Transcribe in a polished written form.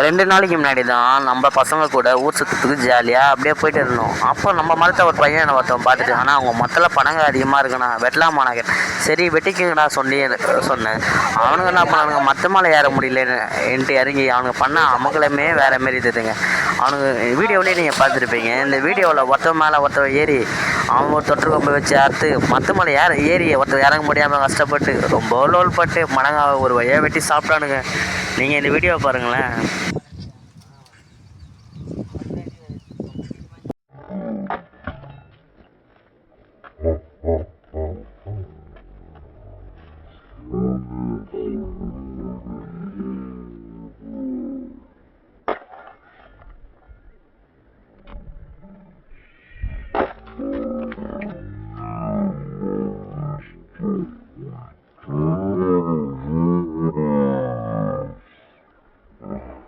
2 நாளைக்கு முன்னாடி தான் நம்ம பசங்க கூட ஊர் சுற்றுறதுக்கு ஜாலியாக அப்படியே போயிட்டு இருந்தோம். அப்போ நம்ம மரத்தை ஒரு பையனை ஒருத்தன் பார்த்துட்டு, ஆனால் அவங்க மொத்தத்தில் பணங்க அதிகமாக இருக்குண்ணா வெட்டலாமாண்ணா கேட்டேன். சரி வெட்டிக்குங்கடா சொன்னேன். அவனுங்க என்ன பண்ணானுங்க, மற்ற மேலே ஏற முடியலன்ட்டு இறங்கி அவனுங்க பண்ண அமக்கலமே வேறு மாரி இருந்ததுங்க. அவனுங்க வீடியோவிலே நீங்கள் பார்த்துருப்பீங்க. இந்த வீடியோவில் ஒருத்தன் மேலே ஒருத்தன் ஏறி அவன் ஒரு தொற்று கொம்பை வச்சு அறுத்து மற்ற மேலே ஏறி ஒருத்தர் இறங்க முடியாமல் கஷ்டப்பட்டு ரொம்ப லோல் பட்டு மடங்காக ஒரு வழியாக வெட்டி சாப்பிட்டானுங்க. நீங்கள் இந்த வீடியோவை பாருங்களேன்.